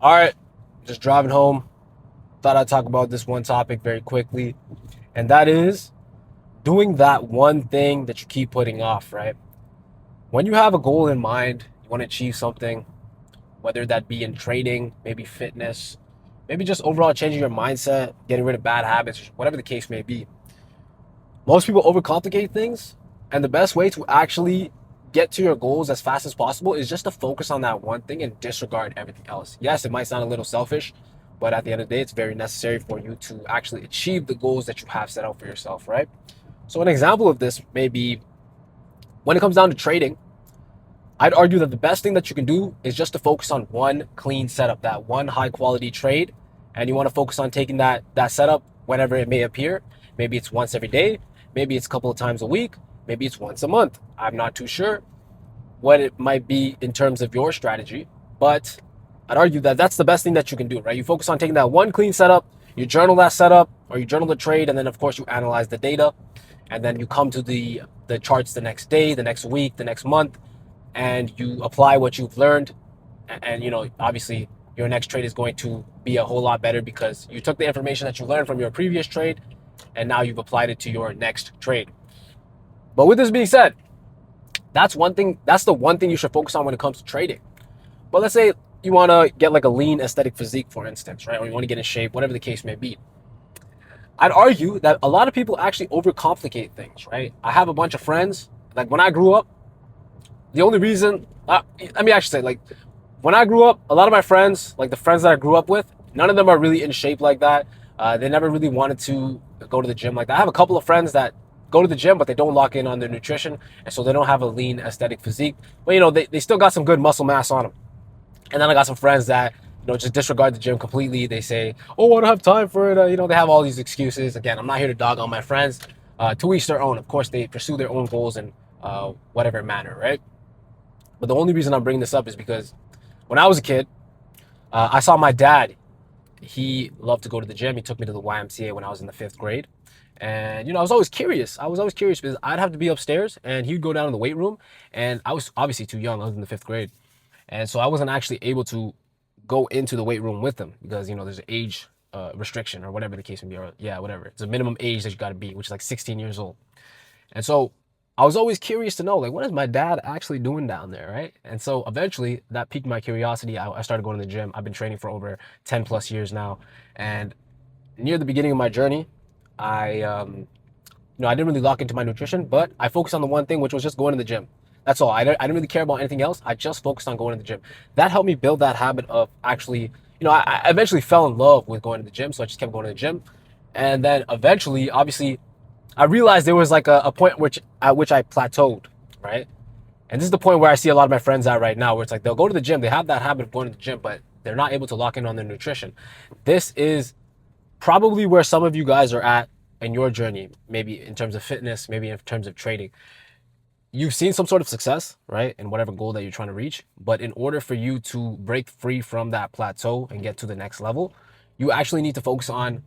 All right, just driving home. Thought I'd talk about this one topic very quickly, and that is doing that one thing that you keep putting off, right? When you have a goal in mind, you want to achieve something, whether that be in trading, maybe fitness, maybe just overall changing your mindset, getting rid of bad habits, whatever the case may be. Most people overcomplicate things, and the best way to actually get to your goals as fast as possible is just to focus on that one thing and disregard everything else. Yes, it might sound a little selfish, but at the end of the day, it's very necessary for you to actually achieve the goals that you have set out for yourself, right? So, an example of this may be when it comes down to trading, I'd argue that the best thing that you can do is just to focus on one clean setup, that one high quality trade, and you want to focus on taking that setup whenever it may appear. Maybe it's once every day, maybe it's a couple of times a week, maybe it's once a month. I'm not too sure what it might be in terms of your strategy, but I'd argue that that's the best thing that you can do, right? You focus on taking that one clean setup, you journal that setup, or you journal the trade, and then of course you analyze the data, and then you come to the charts the next day, the next week, the next month, and you apply what you've learned. And obviously your next trade is going to be a whole lot better because you took the information that you learned from your previous trade and now you've applied it to your next trade. But with this being said, that's the one thing you should focus on when it comes to trading. But let's say you want to get like a lean aesthetic physique, for instance, right? Or you want to get in shape, whatever the case may be. I'd argue that a lot of people actually overcomplicate things, right? I have a bunch of friends. Like when I grew up, the only reason, let me actually say, like, when I grew up, a lot of my friends, like the friends that I grew up with, none of them are really in shape like that. They never really wanted to go to the gym like that. I have a couple of friends that go to the gym, but they don't lock in on their nutrition, and so they don't have a lean aesthetic physique. But they still got some good muscle mass on them. And then I got some friends that just disregard the gym completely. They say, "Oh, I don't have time for it." They have all these excuses. Again, I'm not here to dog on my friends. To each their own. Of course, they pursue their own goals in whatever manner, right? But the only reason I'm bringing this up is because when I was a kid, I saw my dad. He loved to go to the gym. He took me to the YMCA when I was in the fifth grade. And, I was always curious. I was always curious because I'd have to be upstairs and he'd go down in the weight room. And I was obviously too young. I was in the fifth grade. And so I wasn't actually able to go into the weight room with him because, there's an age restriction or whatever the case may be. Or, yeah, whatever. It's a minimum age that you got to be, which is like 16 years old. And so I was always curious to know, like, what is my dad actually doing down there, right? And so eventually that piqued my curiosity. I started going to the gym. I've been training for over 10 plus years now. And near the beginning of my journey, I didn't really lock into my nutrition, but I focused on the one thing, which was just going to the gym. That's all. I didn't really care about anything else. I just focused on going to the gym. That helped me build that habit of actually, I eventually fell in love with going to the gym. So I just kept going to the gym. And then eventually, obviously, I realized there was like a point at which I plateaued, right? And this is the point where I see a lot of my friends at right now, where it's like they'll go to the gym, they have that habit of going to the gym, but they're not able to lock in on their nutrition. This is probably where some of you guys are at in your journey, maybe in terms of fitness, maybe in terms of trading. You've seen some sort of success, right, in whatever goal that you're trying to reach. But in order for you to break free from that plateau and get to the next level, you actually need to focus on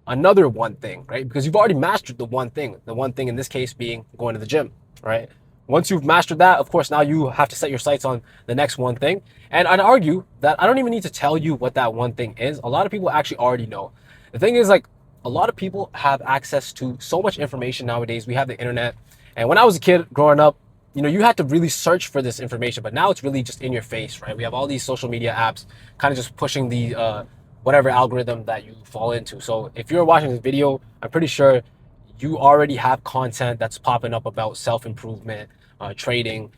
another one thing, right? Because you've already mastered the one thing in this case being going to the gym, right? Once you've mastered that, of course, now you have to set your sights on the next one thing. And I'd argue that I don't even need to tell you what that one thing is. A lot of people actually already know. The thing is, like, a lot of people have access to so much information nowadays. We have the internet. And when I was a kid growing up, you had to really search for this information, but now it's really just in your face, right? We have all these social media apps kind of just pushing the whatever algorithm that you fall into. So if you're watching this video, I'm pretty sure you already have content that's popping up about self-improvement, trading,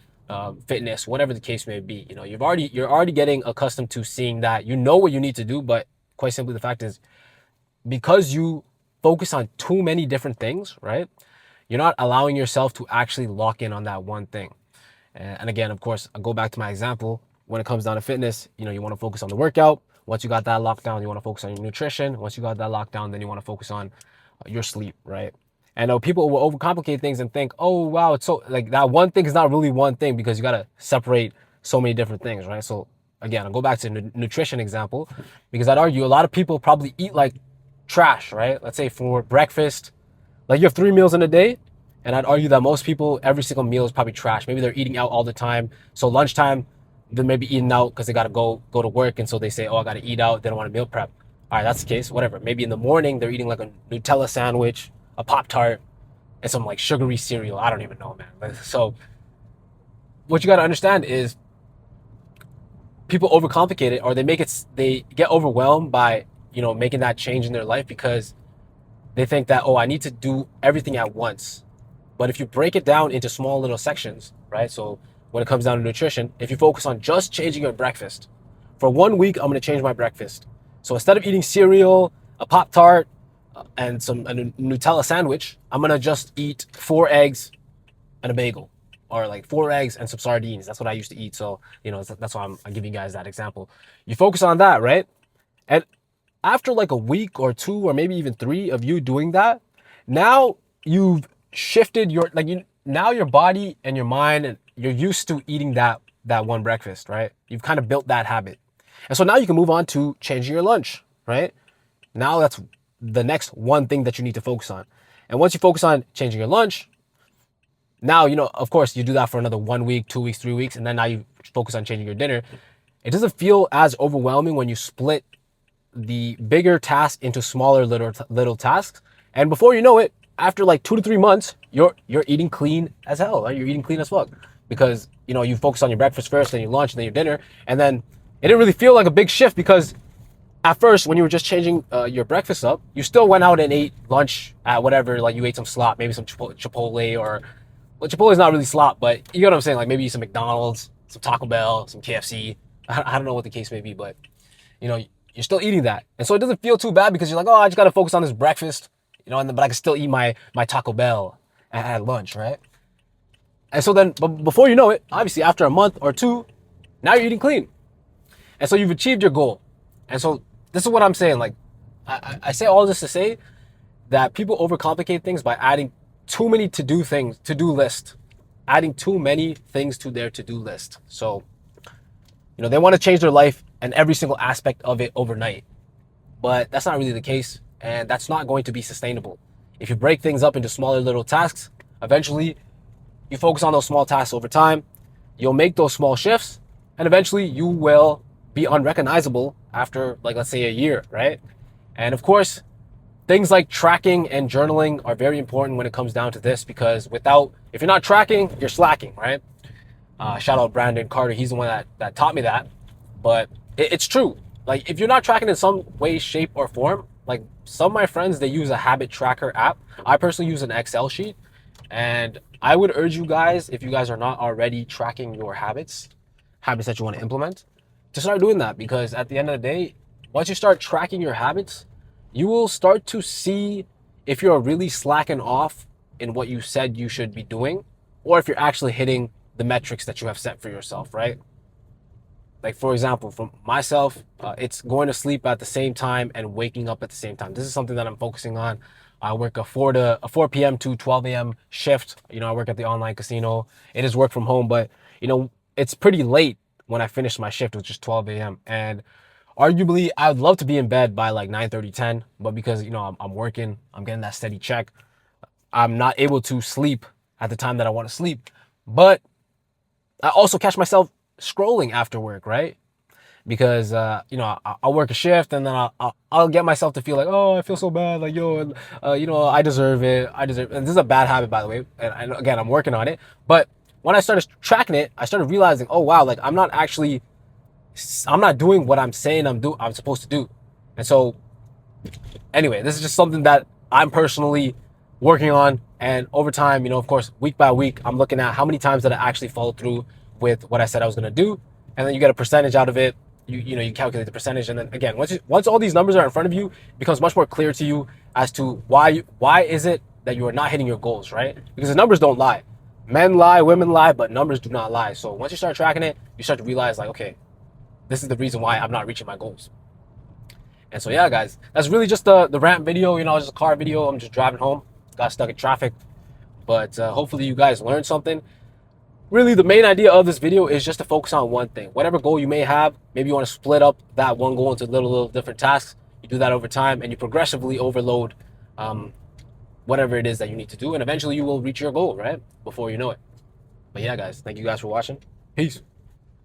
fitness, whatever the case may be. You're already getting accustomed to seeing that. You know what you need to do, but quite simply the fact is because you focus on too many different things, right? You're not allowing yourself to actually lock in on that one thing. And again, of course, I'll go back to my example. When it comes down to fitness, you want to focus on the workout. Once you got that locked down, you want to focus on your nutrition. Once you got that locked down, then you want to focus on your sleep, right? And people will overcomplicate things and think, oh, wow, it's so like that one thing is not really one thing because you got to separate so many different things, right? So again, I'll go back to the nutrition example because I'd argue a lot of people probably eat like trash, right? Let's say for breakfast, like you have 3 meals in a day. And I'd argue that most people, every single meal is probably trash. Maybe they're eating out all the time. So lunchtime, They're maybe eating out because they gotta go to work, and so they say, oh, I gotta eat out. They don't want to meal prep. All right, that's the case. Whatever. Maybe in the morning they're eating like a Nutella sandwich, a Pop Tart, and some like sugary cereal. I don't even know, man. So what you gotta understand is people overcomplicate it, or they get overwhelmed by making that change in their life because they think that, oh, I need to do everything at once. But if you break it down into small little sections, right? So when it comes down to nutrition, if you focus on just changing your breakfast, for 1 week, I'm going to change my breakfast. So instead of eating cereal, a Pop Tart, and a Nutella sandwich, I'm going to just eat 4 eggs and a bagel, or like 4 eggs and some sardines. That's what I used to eat. So, that's why I'm giving you guys that example. You focus on that, right? And after like a week or two, or maybe even 3 of you doing that, now you've shifted now your body and your mind, and you're used to eating that one breakfast, right? You've kind of built that habit. And so now you can move on to changing your lunch, right? Now that's the next one thing that you need to focus on. And once you focus on changing your lunch, now, of course, you do that for another 1 week, 2 weeks, 3 weeks, and then now you focus on changing your dinner. It doesn't feel as overwhelming when you split the bigger task into smaller little tasks. And before you know it, after like 2 to 3 months, you're eating clean as hell, right? You're eating clean as fuck because you focus on your breakfast first, then your lunch, then your dinner, and then it didn't really feel like a big shift because at first, when you were just changing your breakfast up, you still went out and ate lunch at whatever, like you ate some slop, maybe some Chipotle, or, well, Chipotle is not really slop, but you know what I'm saying? Like maybe some McDonald's, some Taco Bell, some KFC. I don't know what the case may be, but you're still eating that. And so it doesn't feel too bad because you're like, oh, I just got to focus on this breakfast, but I can still eat my Taco Bell at lunch, right? And so then, but before you know it, obviously after a month or two, now you're eating clean. And so you've achieved your goal. And so this is what I'm saying. Like, I say all this to say that people overcomplicate things by adding too many to-do list, adding too many things to their to-do list. So, they want to change their life and every single aspect of it overnight, but that's not really the case. And that's not going to be sustainable. If you break things up into smaller little tasks, eventually you focus on those small tasks over time, you'll make those small shifts, and eventually you will be unrecognizable after, like, let's say a year, right? And of course, things like tracking and journaling are very important when it comes down to this, because if you're not tracking, you're slacking, right? Shout out Brandon Carter. He's the one that taught me that. But it's true. Like, if you're not tracking in some way, shape, or form, like some of my friends, they use a habit tracker app. I personally use an Excel sheet. And I would urge you guys, if you guys are not already tracking your habits that you want to implement, to start doing that. Because at the end of the day, once you start tracking your habits, you will start to see if you're really slacking off in what you said you should be doing, or if you're actually hitting the metrics that you have set for yourself, right? Like, for example, for myself, it's going to sleep at the same time and waking up at the same time. This is something that I'm focusing on. I work a 4 p.m. to 12 a.m. shift. I work at the online casino. It is work from home, but it's pretty late when I finish my shift, which is 12 a.m. And arguably, I would love to be in bed by like 9:30, 10, but because I'm working, I'm getting that steady check, I'm not able to sleep at the time that I want to sleep. But I also catch myself scrolling after work, right? Because I'll work a shift, and then I'll get myself to feel like, oh, I feel so bad, like, yo, I deserve it. And this is a bad habit, by the way, and again, I'm working on it. But when I started tracking it, I started realizing, oh wow, like I'm not doing what I'm saying I'm supposed to do. And so anyway, this is just something that I'm personally working on, and over time, of course, week by week, I'm looking at how many times did I actually follow through with what I said I was going to do, and then you get a percentage out of it. You calculate the percentage, and then again, once all these numbers are in front of you, it becomes much more clear to you as to why is it that you are not hitting your goals, right? Because the numbers don't lie. Men lie, women lie, but numbers do not lie. So once you start tracking it, you start to realize, like, okay, this is the reason why I'm not reaching my goals. And so yeah, guys, that's really just the rant video. Just a car video. I'm just driving home, got stuck in traffic, but hopefully you guys learned something. Really, the main idea of this video is just to focus on one thing. Whatever goal you may have, maybe you want to split up that one goal into little different tasks. You do that over time, and you progressively overload whatever it is that you need to do, and eventually you will reach your goal, right? Before you know it. But yeah, guys, thank you guys for watching. Peace.